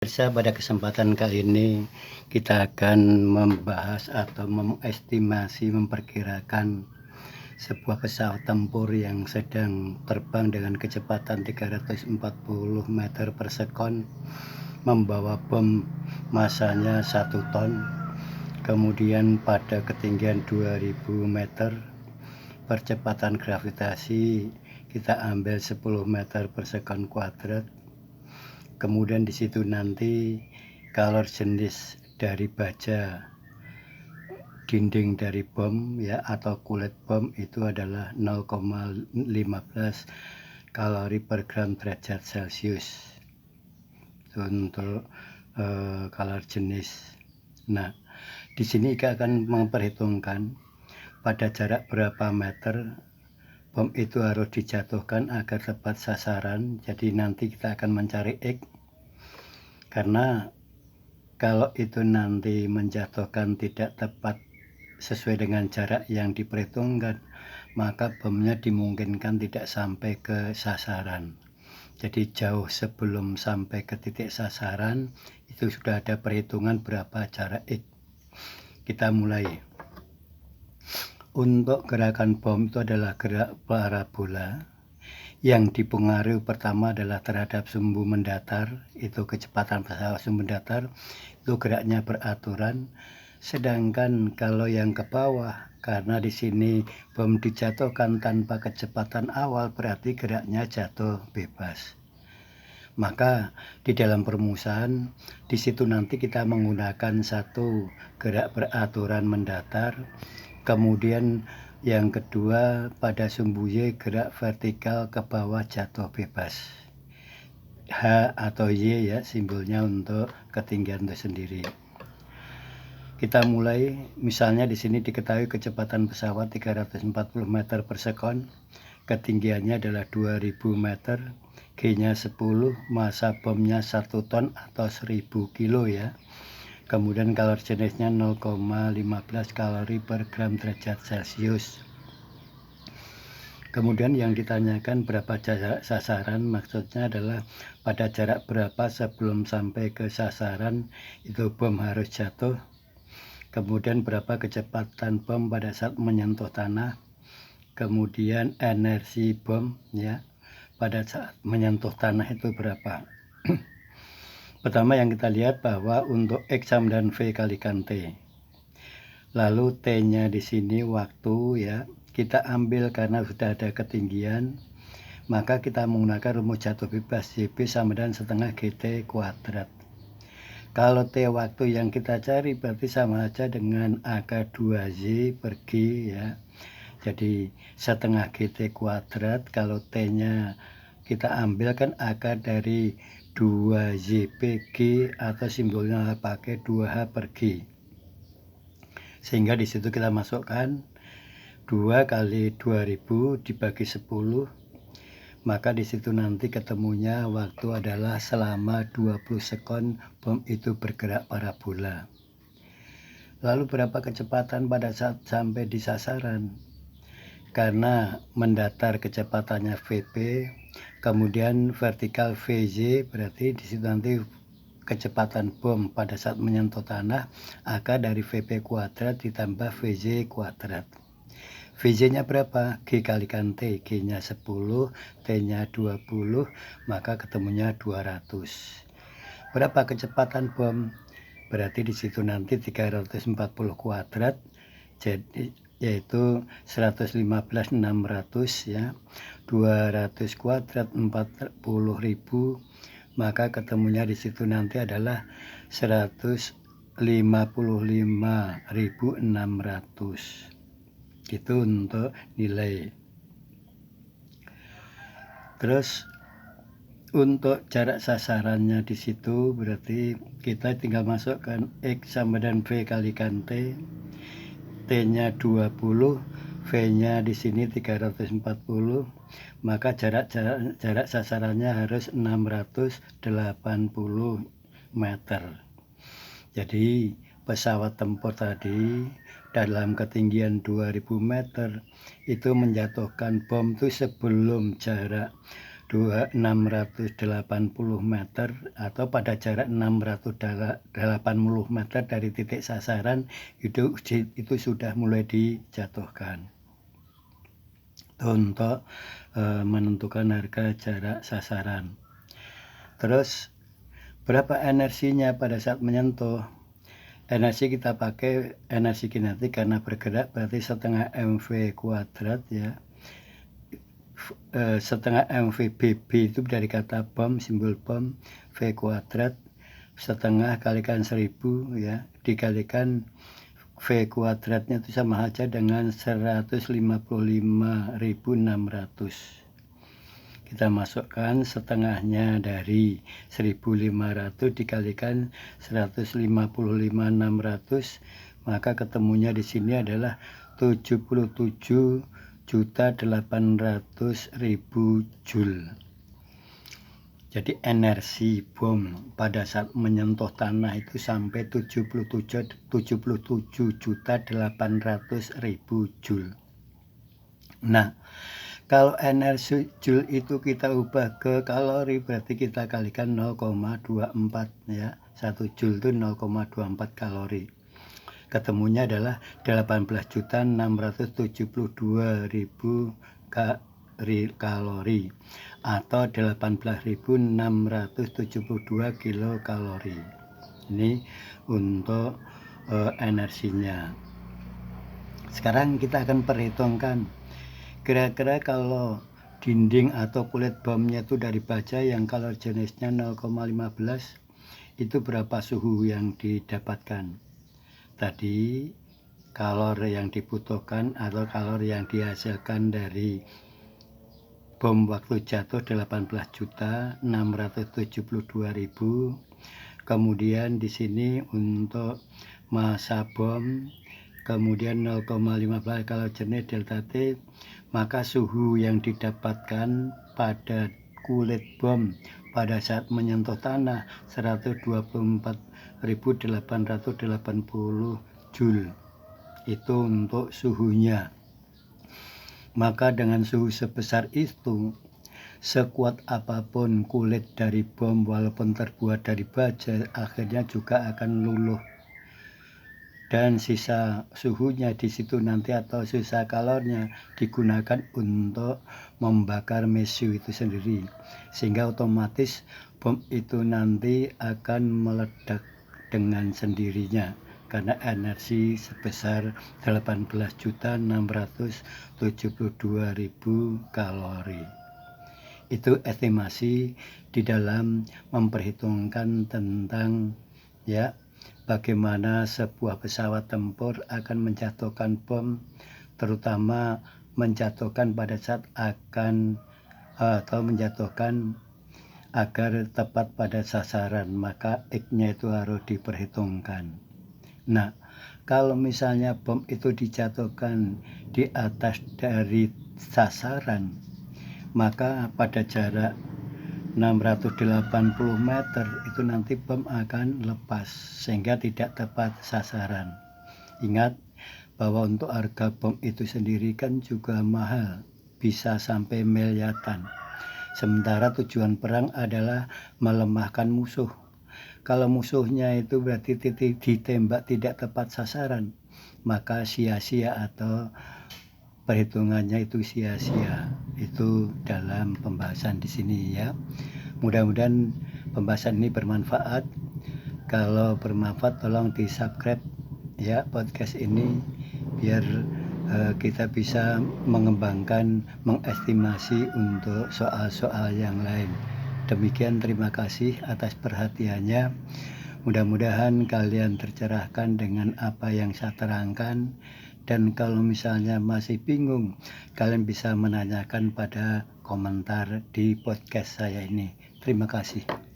Pemirsa, pada kesempatan kali ini kita akan membahas atau memperkirakan sebuah pesawat tempur yang sedang terbang dengan kecepatan 340 meter per sekon, membawa bom masanya 1 ton, kemudian pada ketinggian 2000 meter, percepatan gravitasi kita ambil 10 meter per sekon kuadrat. Kemudian di situ nanti kalau jenis dari baja dinding dari bom ya atau kulit bom itu adalah 0,15 kalori per gram derajat Celcius untuk kalor jenis. Nah, di sini kita akan memperhitungkan pada jarak berapa meter bom itu harus dijatuhkan agar tepat sasaran. Jadi nanti kita akan mencari X, karena kalau itu nanti menjatuhkan tidak tepat sesuai dengan jarak yang diperhitungkan, maka bomnya dimungkinkan tidak sampai ke sasaran. Jadi jauh sebelum sampai ke titik sasaran itu sudah ada perhitungan berapa jarak X. Kita mulai. Untuk gerakan bom itu adalah gerak parabola yang dipengaruhi pertama adalah terhadap sumbu mendatar, itu kecepatan pesawat sumbu mendatar itu geraknya beraturan. Sedangkan kalau yang ke bawah, karena di sini bom dijatuhkan tanpa kecepatan awal, berarti geraknya jatuh bebas. Maka di dalam perumusan di situ nanti kita menggunakan satu gerak beraturan mendatar, kemudian yang kedua pada sumbu Y gerak vertikal ke bawah jatuh bebas. H atau Y ya simbolnya untuk ketinggian itu sendiri. Kita mulai, misalnya di sini diketahui kecepatan pesawat 340 meter per sekon, ketinggiannya adalah 2000 meter, G-nya 10, massa bomnya 1 ton atau 1000 kilo ya. Kemudian kalori jenisnya 0,15 kalori per gram derajat Celcius. Kemudian yang ditanyakan berapa jarak sasaran, maksudnya adalah pada jarak berapa sebelum sampai ke sasaran itu bom harus jatuh. Kemudian berapa kecepatan bom pada saat menyentuh tanah. Kemudian energi bom ya pada saat menyentuh tanah itu berapa. Pertama yang kita lihat bahwa untuk X sama dan V kalikan T. Lalu T-nya di sini waktu ya. Kita ambil karena sudah ada ketinggian, maka kita menggunakan rumus jatuh bebas JB sama dengan setengah GT kuadrat. Kalau T waktu yang kita cari berarti sama aja dengan AK 2Y per G ya. Jadi setengah GT kuadrat, kalau T-nya kita ambil kan AK dari 2YPG atau simbolnya pakai 2H per G. Sehingga di situ kita masukkan 2 kali 2000 dibagi 10, maka di situ nanti ketemunya waktu adalah selama 20 sekon bom itu bergerak parabola. Lalu berapa kecepatan pada saat sampai di sasaran? Karena mendatar kecepatannya VP, kemudian vertikal VJ, berarti di situ nanti kecepatan bom pada saat menyentuh tanah AK dari VP kuadrat ditambah VJ kuadrat. VJ-nya berapa? G kalikan T, G-nya 10, T-nya 20, maka ketemunya 200. Berapa kecepatan bom? Berarti di situ nanti 340 kuadrat, jadi yaitu 115.600 ya. 200 kuadrat 40.000, maka ketemunya di situ nanti adalah 155.600. Itu untuk nilai. Terus untuk jarak sasarannya di situ berarti kita tinggal masukkan X sama dengan V kalikan T. T-nya 20, V-nya di sini 340, maka jarak sasarannya harus 680 meter. Jadi pesawat tempur tadi dalam ketinggian 2000 meter itu menjatuhkan bom itu sebelum jarak 680 meter atau pada jarak 680 meter dari titik sasaran itu sudah mulai dijatuhkan untuk menentukan harga jarak sasaran. Terus berapa energinya pada saat menyentuh? Energi kita pakai energi kinetik karena bergerak berarti setengah mv kuadrat ya. Setengah mv bb itu dari kata bom, simbol bom, v kuadrat setengah kalikan 1000 ya, dikalikan v kuadratnya itu sama aja dengan 155.600. Kita masukkan setengahnya dari 1.500 dikalikan 155.600, maka ketemunya di sini adalah 77.800.000 Joule. Jadi energi bom pada saat menyentuh tanah itu sampai 77.800.000 Joule. Nah, kalau energi Joule itu kita ubah ke kalori berarti kita kalikan 0,24 ya. 1 Joule itu 0,24 kalori. Ketemunya adalah 18.672.000 kalori atau 18.672 kilokalori. Ini untuk energinya. Sekarang kita akan perhitungkan kira-kira kalau dinding atau kulit bomnya itu dari baja yang kalori jenisnya 0,15 itu berapa suhu yang didapatkan. Tadi kalori yang dibutuhkan atau kalori yang dihasilkan dari bom waktu jatuh 18.672.000. Kemudian di sini untuk massa bom kemudian 0,15 kalori jenis delta T, maka suhu yang didapatkan pada kulit bom pada saat menyentuh tanah 124.880 Joule. Itu untuk suhunya. Maka dengan suhu sebesar itu, sekuat apapun kulit dari bom walaupun terbuat dari baja akhirnya juga akan luluh. Dan sisa suhunya di situ nanti atau sisa kalornya digunakan untuk membakar mesu itu sendiri, sehingga otomatis bom itu nanti akan meledak dengan sendirinya karena energi sebesar 18.672.000 kalori. Itu estimasi di dalam memperhitungkan tentang ya bagaimana sebuah pesawat tempur akan menjatuhkan bom, terutama menjatuhkan pada saat akan atau menjatuhkan agar tepat pada sasaran, maka X-nya itu harus diperhitungkan. Nah, kalau misalnya bom itu dijatuhkan di atas dari sasaran, maka pada jarak 680 meter itu nanti bom akan lepas sehingga tidak tepat sasaran. Ingat bahwa untuk harga bom itu sendiri kan juga mahal, bisa sampai miliaran. Sementara tujuan perang adalah melemahkan musuh. Kalau musuhnya itu berarti ditembak tidak tepat sasaran, maka sia-sia atau perhitungannya itu sia-sia. Itu dalam pembahasan di sini ya. Mudah-mudahan pembahasan ini bermanfaat. Kalau bermanfaat tolong di-subscribe ya podcast ini biar kita bisa mengembangkan, mengestimasi untuk soal-soal yang lain. Demikian, terima kasih atas perhatiannya. Mudah-mudahan kalian tercerahkan dengan apa yang saya terangkan. Dan kalau misalnya masih bingung, kalian bisa menanyakan pada komentar di podcast saya ini. Terima kasih.